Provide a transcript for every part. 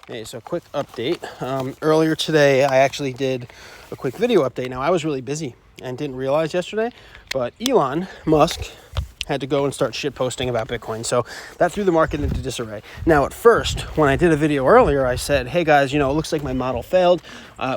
Hey, so quick update. Earlier today, I actually did a quick video update. Now, I was really busy and didn't realize yesterday, but Elon Musk had to go and start shit posting about Bitcoin. So that threw the market into disarray. Now, at first, when I did a video earlier, I said, hey guys, it looks like my model failed.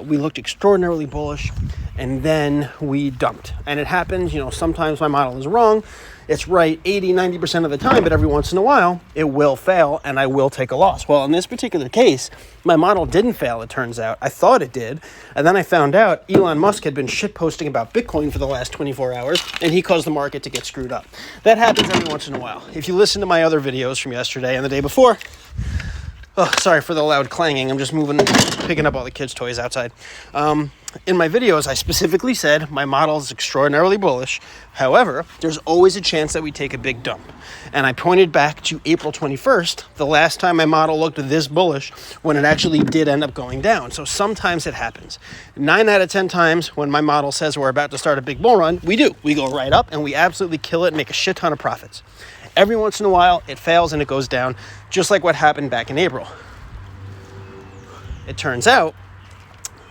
We looked extraordinarily bullish, and then we dumped. And it happens, sometimes my model is wrong. It's right 80-90% of the time, but every once in a while, it will fail and I will take a loss. Well, in this particular case, my model didn't fail, it turns out. I thought it did. And then I found out Elon Musk had been shitposting about Bitcoin for the last 24 hours, and he caused the market to get screwed up. That happens every once in a while. If you listen to my other videos from yesterday and the day before, oh, sorry for the loud clanging. I'm just picking up all the kids' toys outside. In my videos, I specifically said my model is extraordinarily bullish. However, there's always a chance that we take a big dump. And I pointed back to April 21st, the last time my model looked this bullish, when it actually did end up going down. So sometimes it happens. 9 out of 10 times when my model says we're about to start a big bull run, we do. We go right up and we absolutely kill it and make a shit ton of profits. Every once in a while, it fails and it goes down, just like what happened back in April. It turns out,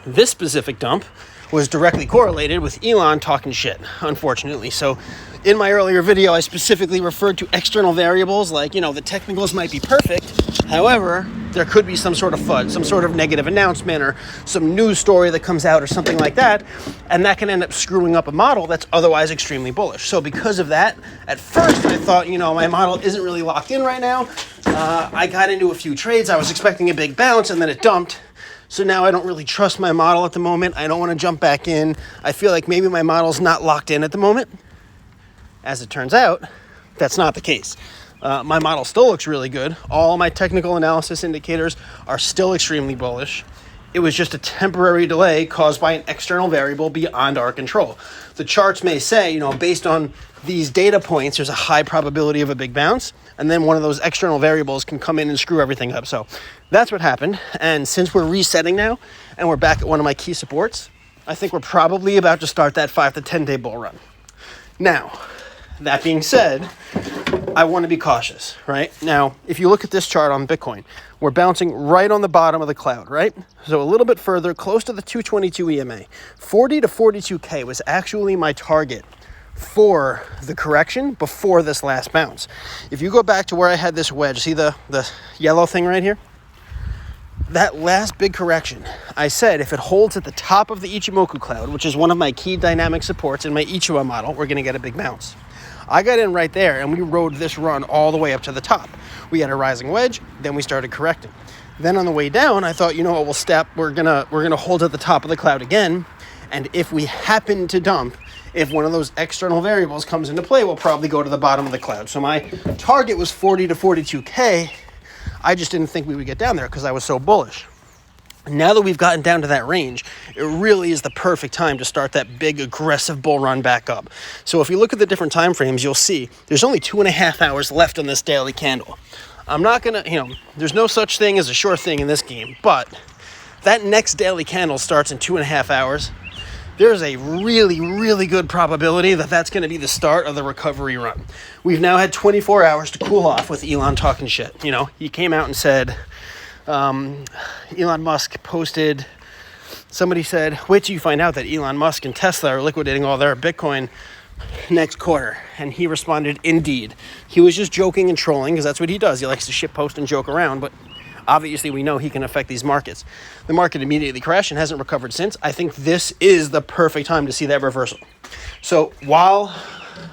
this specific dump was directly correlated with Elon talking shit, unfortunately. So in my earlier video, I specifically referred to external variables like, the technicals might be perfect. However, there could be some sort of FUD, some sort of negative announcement or some news story that comes out or something like that. And that can end up screwing up a model that's otherwise extremely bullish. So because of that, at first I thought, my model isn't really locked in right now. I got into a few trades. I was expecting a big bounce and then it dumped. So now I don't really trust my model at the moment. I don't want to jump back in. I feel like maybe my model's not locked in at the moment. As it turns out, that's not the case. My model still looks really good. All my technical analysis indicators are still extremely bullish. It was just a temporary delay caused by an external variable beyond our control. The charts may say, based on these data points, there's a high probability of a big bounce, and then one of those external variables can come in and screw everything up. So that's what happened. And since we're resetting now and we're back at one of my key supports, I think we're probably about to start that 5 to 10 day bull run. Now, that being said, I want to be cautious, right? Now, if you look at this chart on Bitcoin, we're bouncing right on the bottom of the cloud, right? So a little bit further, close to the 222 EMA. 40 to 42K was actually my target for the correction before this last bounce. If you go back to where I had this wedge, see the yellow thing right here? That last big correction, I said if it holds at the top of the Ichimoku cloud, which is one of my key dynamic supports in my Ichimoku model, we're going to get a big bounce. I got in right there and we rode this run all the way up to the top. We had a rising wedge, then we started correcting. Then on the way down, I thought, we'll step, we're gonna hold at the top of the cloud again. And if we happen to dump, if one of those external variables comes into play, we'll probably go to the bottom of the cloud. So my target was 40 to 42K. I just didn't think we would get down there because I was so bullish. Now that we've gotten down to that range, it really is the perfect time to start that big aggressive bull run back up. So if you look at the different time frames, you'll see there's only 2.5 hours left on this daily candle. I'm not gonna, there's no such thing as a sure thing in this game, but that next daily candle starts in 2.5 hours. There's a really, really good probability that that's going to be the start of the recovery run. We've now had 24 hours to cool off with Elon talking shit. He came out and said, Elon Musk posted, somebody said, wait till you find out that Elon Musk and Tesla are liquidating all their Bitcoin next quarter. And he responded, indeed. He was just joking and trolling because that's what he does. He likes to shitpost and joke around, but obviously we know he can affect these markets. The market immediately crashed and hasn't recovered since. I think this is the perfect time to see that reversal. So while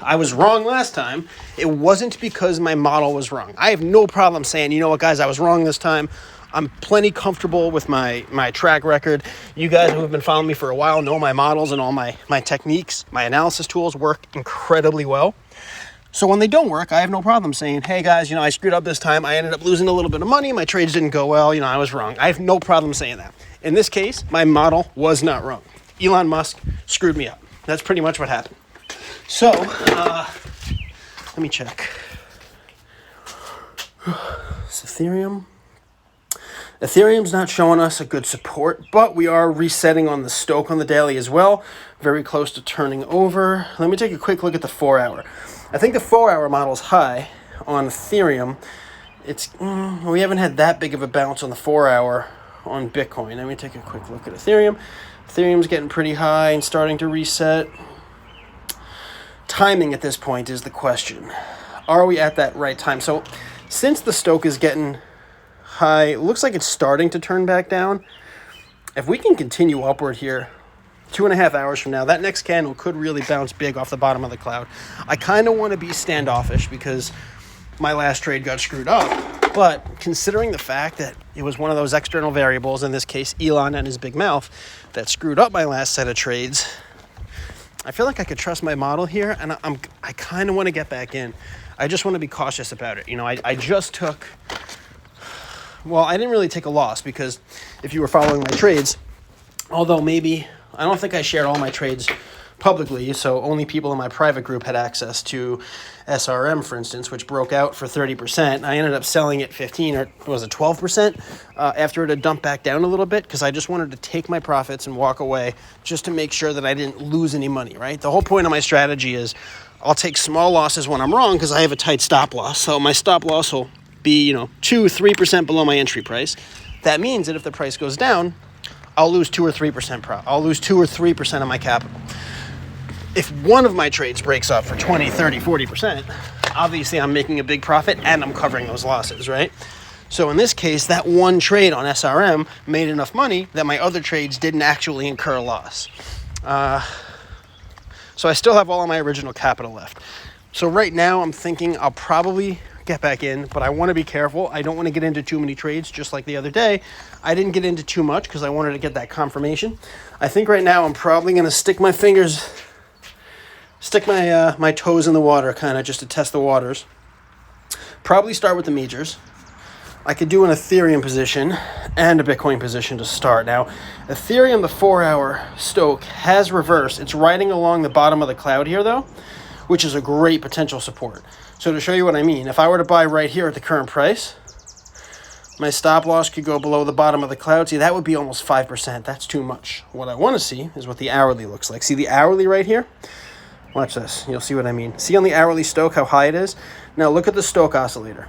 I was wrong last time, it wasn't because my model was wrong. I have no problem saying, you know what, guys, I was wrong this time. I'm plenty comfortable with my track record. You guys who have been following me for a while know my models and all my techniques, my analysis tools work incredibly well. So when they don't work, I have no problem saying, hey guys, I screwed up this time. I ended up losing a little bit of money. My trades didn't go well. I was wrong. I have no problem saying that. In this case, my model was not wrong. Elon Musk screwed me up. That's pretty much what happened. So, let me check. It's Ethereum. Ethereum's not showing us a good support, but we are resetting on the Stoke on the daily as well. Very close to turning over. Let me take a quick look at the 4 hour. I think the 4 hour model is high on Ethereum we haven't had that big of a bounce on the 4-hour on Bitcoin. Let me take a quick look at Ethereum. Ethereum's getting pretty high and starting to reset. Timing at this point is the question. Are we at that right time? So since the Stochh is getting high, it looks like it's starting to turn back down. If we can continue upward here, 2.5 hours from now, that next candle could really bounce big off the bottom of the cloud. I kind of want to be standoffish because my last trade got screwed up. But considering the fact that it was one of those external variables, in this case Elon and his big mouth, that screwed up my last set of trades, I feel like I could trust my model here, and I kind of want to get back in. I just want to be cautious about it. You know, I just took... Well, I didn't really take a loss because if you were following my trades, although maybe... I don't think I shared all my trades publicly, so only people in my private group had access to SRM, for instance, which broke out for 30%. I ended up selling it 15 or was it 12% after it had dumped back down a little bit because I just wanted to take my profits and walk away just to make sure that I didn't lose any money, right? The whole point of my strategy is I'll take small losses when I'm wrong because I have a tight stop loss. So my stop loss will be, 2-3% below my entry price. That means that if the price goes down, I'll lose 2 or 3%. I'll lose 2 or 3% of my capital. If one of my trades breaks up for 20, 30, 40%, obviously I'm making a big profit and I'm covering those losses, right? So in this case, that one trade on SRM made enough money that my other trades didn't actually incur a loss. So I still have all of my original capital left. So right now I'm thinking I'll probably get back in, but I want to be careful. I don't want to get into too many trades, just like the other day. I didn't get into too much because I wanted to get that confirmation. I think right now I'm probably going to stick my toes in the water, kind of just to test the waters. Probably start with the majors. I could do an Ethereum position and a Bitcoin position to start. Now, Ethereum, the 4-hour Stochh, has reversed. It's riding along the bottom of the cloud here, though, which is a great potential support. So to show you what I mean, if I were to buy right here at the current price, my stop loss could go below the bottom of the cloud. See, that would be almost 5%. That's too much. What I want to see is what the hourly looks like. See the hourly right here? Watch this. You'll see what I mean. See on the hourly Stochh how high it is? Now look at the Stochh oscillator.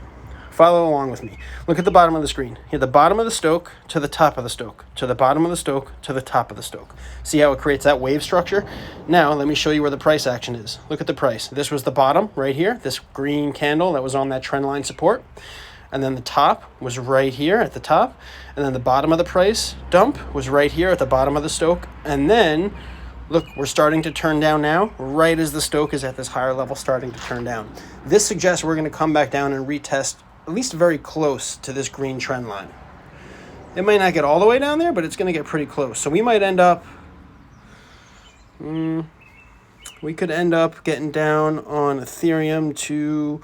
Follow along with me. Look at the bottom of the screen. Here, the bottom of the Stochh to the top of the Stochh, to the bottom of the Stochh, to the top of the Stochh. See how it creates that wave structure? Now, let me show you where the price action is. Look at the price. This was the bottom right here, this green candle that was on that trend line support. And then the top was right here at the top. And then the bottom of the price dump was right here at the bottom of the Stochh. And then, look, we're starting to turn down now, right as the Stochh is at this higher level starting to turn down. This suggests we're going to come back down and retest at least very close to this green trend line. It might not get all the way down there, but it's going to get pretty close. So we might end up, we could end up getting down on Ethereum to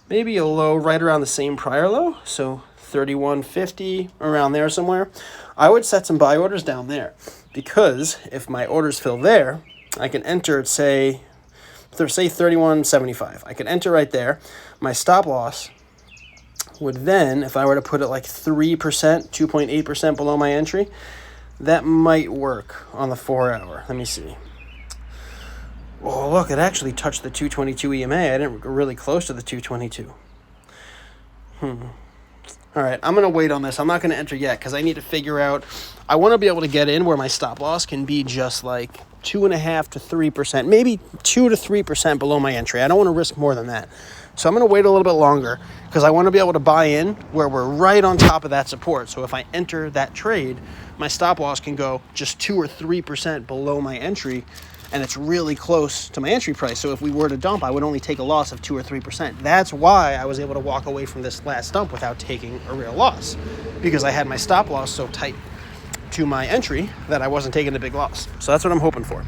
maybe a low right around the same prior low. So 31.50, around there somewhere. I would set some buy orders down there because if my orders fill there, I can enter, say 31.75. I can enter right there. My stop loss would then, if I were to put it like 3%, 2.8% below my entry, that might work on the 4-hour. Let me see. Oh, look, it actually touched the 222 EMA. I didn't go really close to the 222. All right, I'm going to wait on this. I'm not going to enter yet because I need to figure out, I want to be able to get in where my stop loss can be just like 2.5 to 3%, maybe 2 to 3% below my entry. I don't want to risk more than that. So I'm going to wait a little bit longer because I want to be able to buy in where we're right on top of that support. So if I enter that trade, my stop loss can go just 2 or 3% below my entry, and it's really close to my entry price. So if we were to dump, I would only take a loss of 2 or 3%. That's why I was able to walk away from this last dump without taking a real loss, because I had my stop loss so tight to my entry that I wasn't taking a big loss. So that's what I'm hoping for.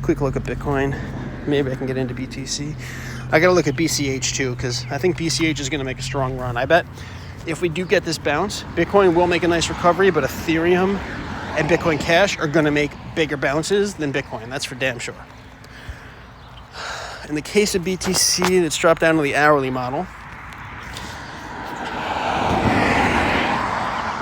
Quick look at Bitcoin. Maybe I can get into BTC. I got to look at BCH too, because I think BCH is going to make a strong run. I bet if we do get this bounce, Bitcoin will make a nice recovery, but Ethereum and Bitcoin Cash are going to make bigger bounces than Bitcoin. That's for damn sure. In the case of BTC, let's drop down to the hourly model.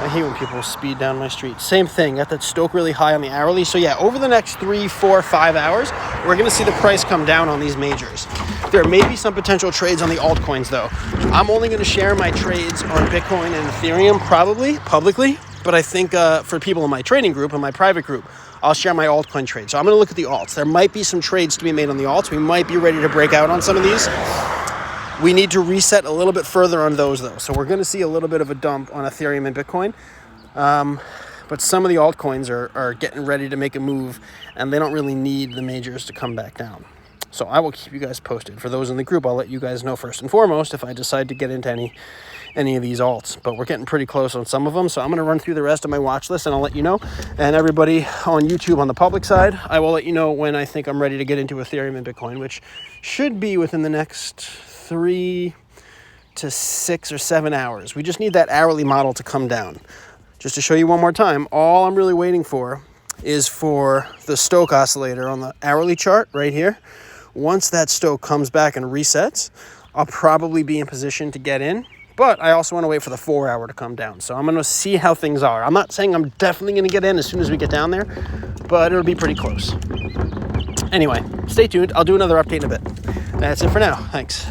I hate when people speed down my street. Same thing, got that stoke really high on the hourly. So yeah, over the next 3, 4, 5 hours, we're going to see the price come down on these majors. There may be some potential trades on the altcoins though. I'm only going to share my trades on Bitcoin and Ethereum probably publicly, but I think for people in my trading group, in my private group, I'll share my altcoin trades. So I'm going to look at the alts. There might be some trades to be made on the alts. We might be ready to break out on some of these. We need to reset a little bit further on those though. So we're going to see a little bit of a dump on Ethereum and Bitcoin. But some of the altcoins are getting ready to make a move, and they don't really need the majors to come back down. So I will keep you guys posted. For those in the group, I'll let you guys know first and foremost if I decide to get into any of these alts. But we're getting pretty close on some of them, so I'm going to run through the rest of my watch list, and I'll let you know. And everybody on YouTube on the public side, I will let you know when I think I'm ready to get into Ethereum and Bitcoin, which should be within the next 3 to 6 or 7 hours. We just need that hourly model to come down. Just to show you one more time, all I'm really waiting for is for the Stoke oscillator on the hourly chart right here. Once that Stoke comes back and resets, I'll probably be in position to get in. But I also want to wait for the 4 hour to come down. So I'm going to see how things are. I'm not saying I'm definitely going to get in as soon as we get down there, but it'll be pretty close. Anyway, stay tuned. I'll do another update in a bit. That's it for now. Thanks.